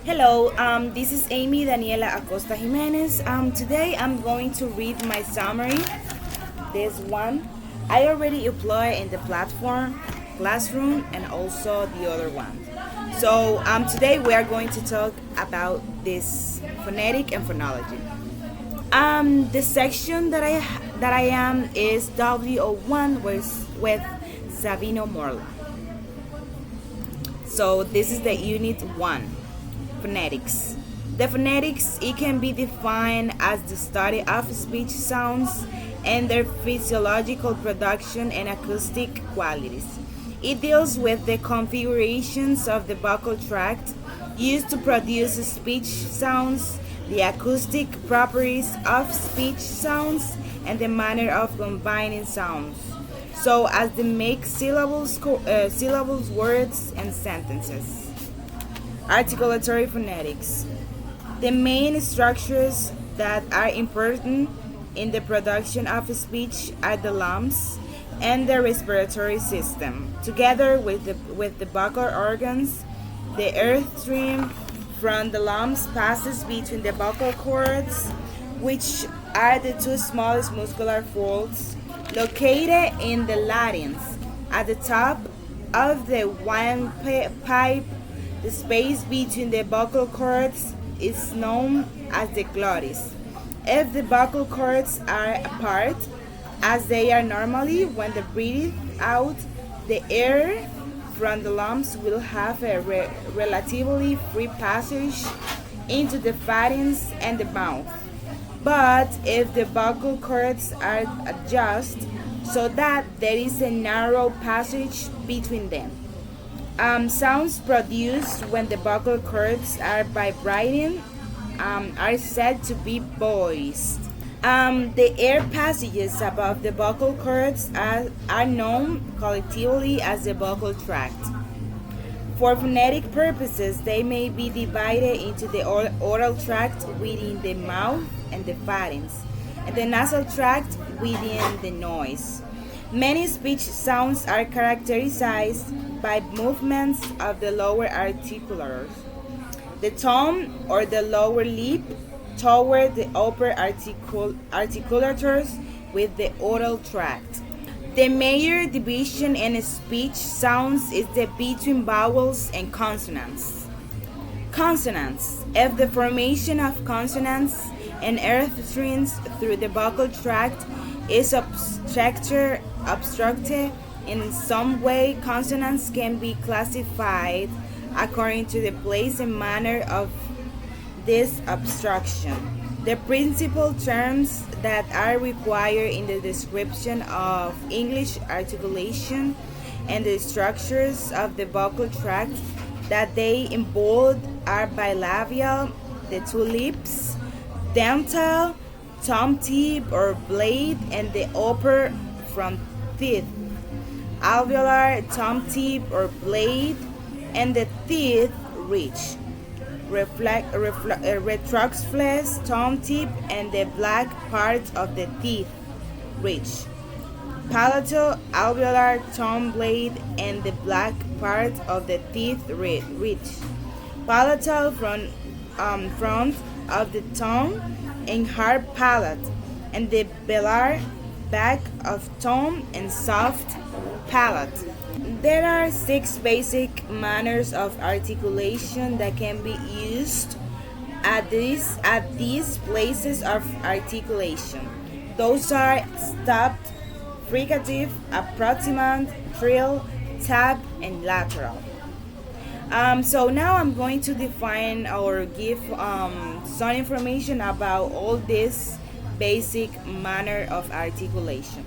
Hello, this is Amy Daniela Acosta Jimenez. Today I'm going to read my summary. This one I already uploaded in the platform, Classroom, and also the other one. So today we are going to talk about this phonetic and phonology. The section that I am is W01 with Sabino Morla. So this is the unit 1. Phonetics. The phonetics, it can be defined as the study of speech sounds and their physiological production and acoustic qualities. It deals with the configurations of the vocal tract used to produce speech sounds, the acoustic properties of speech sounds, and the manner of combining sounds, so as to make syllables, words, and sentences. Articulatory phonetics. The main structures that are important in the production of speech are the lungs and the respiratory system, together with the vocal organs. The air stream from the lungs passes between the vocal cords, which are the two smallest muscular folds located in the larynx. At the top of the windpipe, the space between the vocal cords is known as the glottis. If the vocal cords are apart, as they are normally when they breathe out, the air from the lungs will have a relatively free passage into the pharynx and the mouth. But if the vocal cords are adjusted so that there is a narrow passage between them, sounds produced when the vocal cords are vibrating are said to be voiced. The air passages above the vocal cords are known collectively as the vocal tract. For phonetic purposes, they may be divided into the oral tract within the mouth and the pharynx, and the nasal tract within the nose. Many speech sounds are characterized by movements of the lower articulators, the tongue or the lower lip toward the upper articulators with the oral tract. The major division in speech sounds is the between vowels and consonants. Consonants. If the formation of consonants and earth strings through the vocal tract is obstructed in some way, consonants can be classified according to the place and manner of this obstruction. The principal terms that are required in the description of English articulation and the structures of the vocal tract that they involve are bilabial, the two lips, dental, tongue tip or blade, and the upper front teeth, alveolar, tongue tip or blade, and the teeth ridge, retroxflex, tongue tip, and the black part of the teeth ridge, palatal, alveolar, tongue blade, and the black part of the teeth ridge, palatal front of the tongue and hard palate, and the velar back of tongue and soft palate. There are 6 basic manners of articulation that can be used at these places of articulation. Those are stopped, fricative, approximant, trill, tap, and lateral. So now I'm going to define or give some information about all this basic manner of articulation.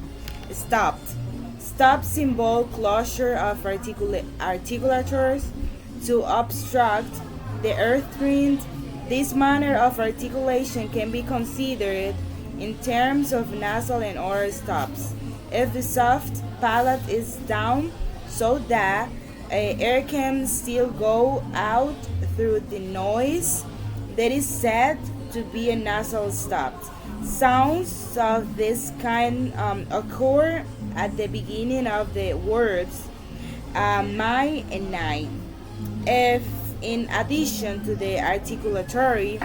Stopped. Stops involve closure of articulators to obstruct the earth strings. This manner of articulation can be considered in terms of nasal and oral stops. If the soft palate is down so that air can still go out through the nose, that is said to be a nasal stop. Sounds of this kind occur at the beginning of the words my and night. If In addition to the articulatory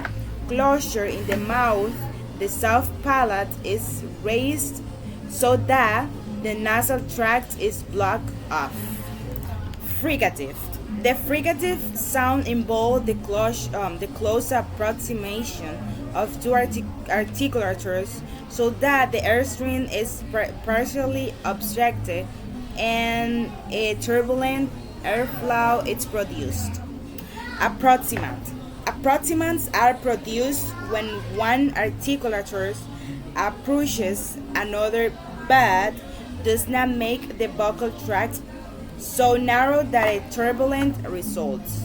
closure in the mouth, the soft palate is raised so that the nasal tract is blocked off. Fricative. The fricative sound involves the close approximation of two articulators so that the airstream is partially obstructed and a turbulent airflow is produced. Approximant. Approximants are produced when one articulator approaches another but does not make the vocal tract so narrow that a turbulent results.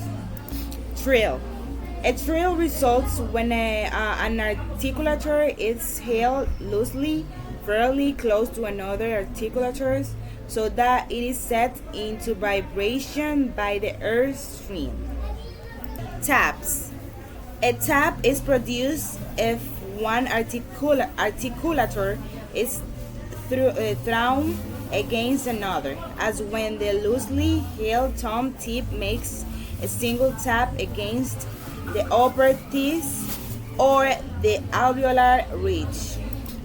Trill. A trill results when an articulator is held loosely, fairly close to another articulator, so that it is set into vibration by the air stream. Taps. A tap is produced if one articulator is thrown against another, as when the loosely held thumb tip makes a single tap against the upper teeth or the alveolar ridge.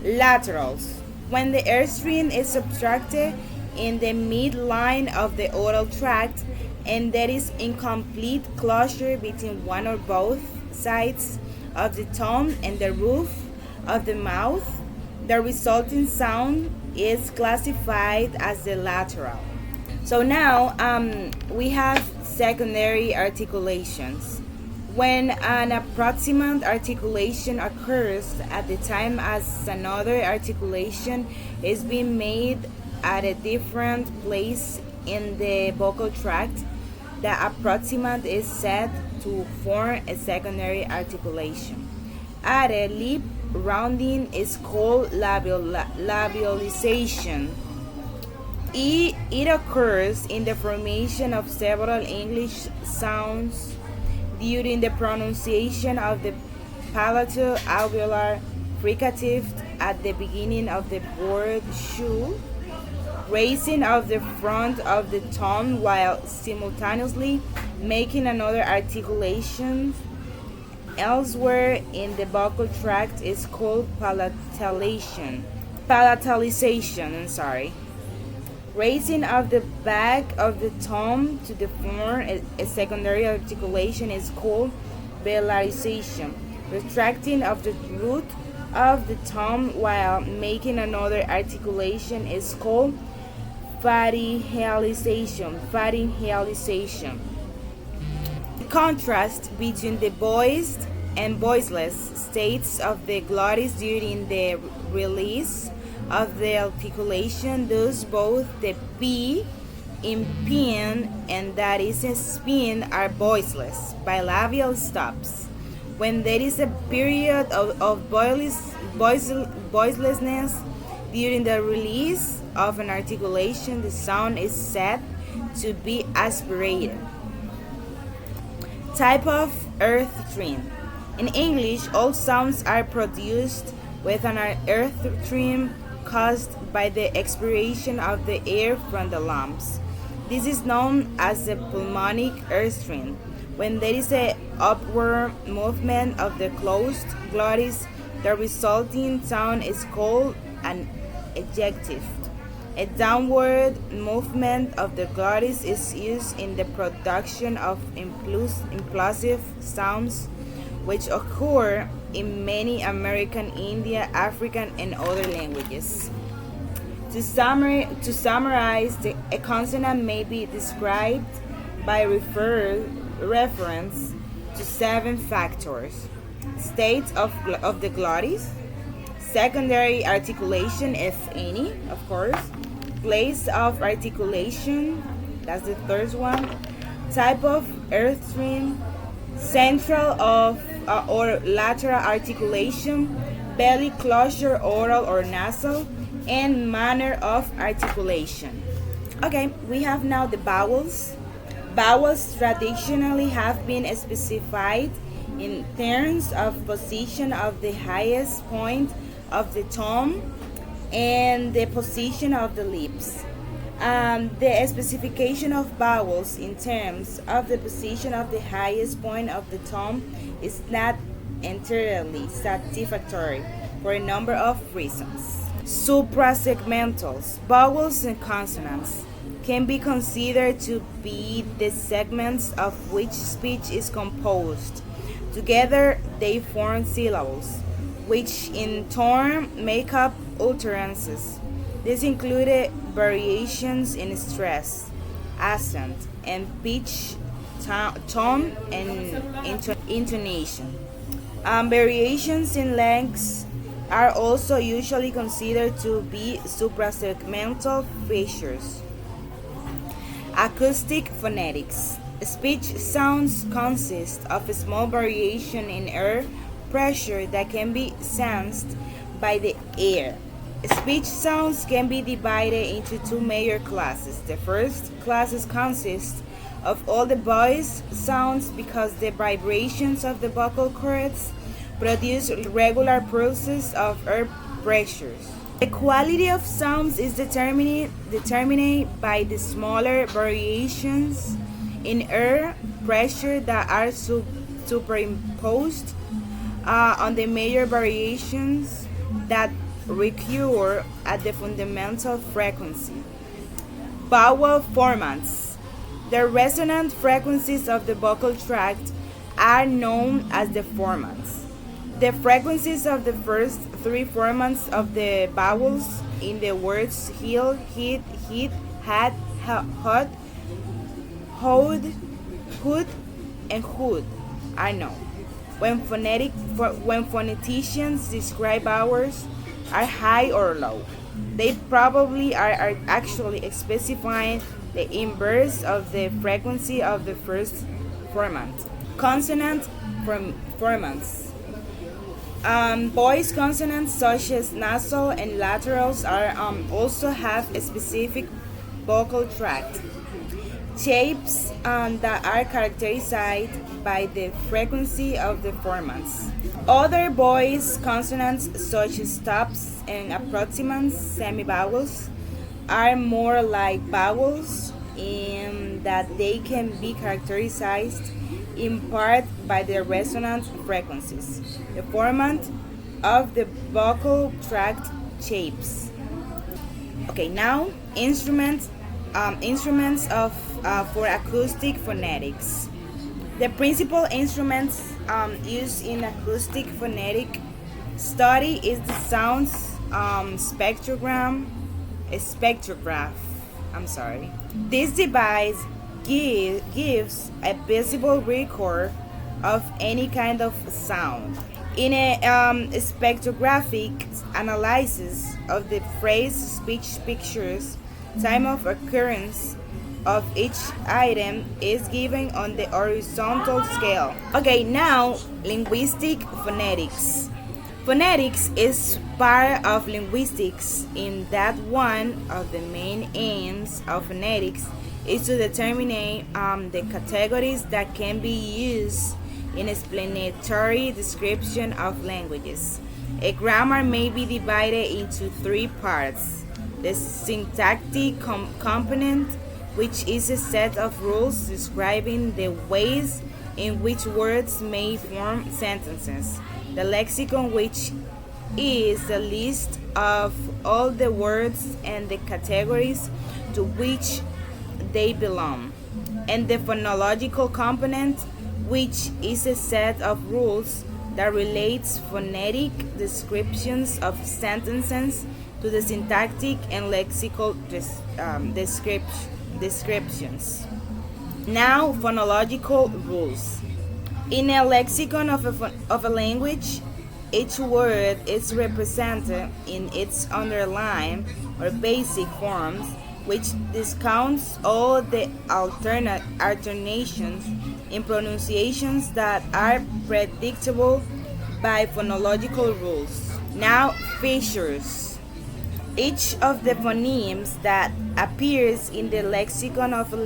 Laterals. When the airstream is obstructed in the midline of the oral tract and there is incomplete closure between one or both sides of the tongue and the roof of the mouth, the resulting sound is classified as the lateral. So now we have secondary articulations. When an approximant articulation occurs at the time as another articulation is being made at a different place in the vocal tract, the approximant is said to form a secondary articulation. At a lip rounding is called labialization. It occurs in the formation of several English sounds during the pronunciation of the palato-alveolar fricative at the beginning of the word shoe, raising of the front of the tongue while simultaneously making another articulation elsewhere in the vocal tract is called palatalization. Raising of the back of the tongue to the form a secondary articulation is called velarization. Retracting of the root of the tongue while making another articulation is called pharyngealization. The contrast between the voiced and voiceless states of the glottis during the release of the articulation, thus both the P in pin and that is in spin are voiceless, bilabial stops. When there is a period of voicelessness during the release of an articulation, the sound is said to be aspirated. Type of earth stream. In English, all sounds are produced with an earth stream caused by the expiration of the air from the lungs. This is known as the pulmonic airstream. When there is an upward movement of the closed glottis, the resulting sound is called an ejective. A downward movement of the glottis is used in the production of implosive sounds, which occur in many American, Indian, African, and other languages. To summarize, a consonant may be described by reference to 7 factors: states of the glottis, secondary articulation, if any, of course, place of articulation, that's the third one, type of earth stream, central of or lateral articulation, belly closure, oral or nasal, and manner of articulation. Okay, we have now the vowels. Vowels traditionally have been specified in terms of position of the highest point of the tongue and the position of the lips. The specification of vowels in terms of the position of the highest point of the tongue is not entirely satisfactory for a number of reasons. Suprasegmentals, vowels and consonants, can be considered to be the segments of which speech is composed. Together, they form syllables, which in turn make up utterances. This included variations in stress, accent, and pitch, tone, and intonation. Variations in lengths are also usually considered to be suprasegmental features. Acoustic phonetics. Speech sounds consist of a small variation in air pressure that can be sensed by the ear. Speech sounds can be divided into two major classes. The first classes consist of all the voice sounds because the vibrations of the vocal cords produce regular process of air pressures. The quality of sounds is determined by the smaller variations in air pressure that are superimposed on the major variations that recur at the fundamental frequency. Vowel formants. The resonant frequencies of the vocal tract are known as the formants. The frequencies of the first three formants of the vowels in the words heel, hit, had, hot, hood, hood, and hood are known. When phoneticians describe vowels are high or low, they probably are actually specifying the inverse of the frequency of the first formant. Consonant formants. Voice consonants such as nasal and laterals are also have a specific vocal tract. Shapes that are characterized by the frequency of the formants. Other voice consonants such as stops and approximants, semivowels, are more like vowels in that they can be characterized in part by their resonant frequencies, the formant of the vocal tract shapes. Okay, now instruments for acoustic phonetics. The principal instruments used in acoustic phonetic study is the sound spectrograph. This device gives a visible record of any kind of sound. In a spectrographic analysis of the phrase speech pictures, time of occurrence of each item is given on the horizontal scale. Okay, now linguistic phonetics. Phonetics is part of linguistics in that one of the main aims of phonetics is to determine the categories that can be used in explanatory description of languages. A grammar may be divided into three parts. The syntactic component, which is a set of rules describing the ways in which words may form sentences. The lexicon, which is the list of all the words and the categories to which they belong. And the phonological component, which is a set of rules that relates phonetic descriptions of sentences to the syntactic and lexical descriptions. Now, phonological rules. In a lexicon of a language, each word is represented in its underlying or basic forms, which discounts all the alternations in pronunciations that are predictable by phonological rules. Now, features. Each of the phonemes that appears in the lexicon of a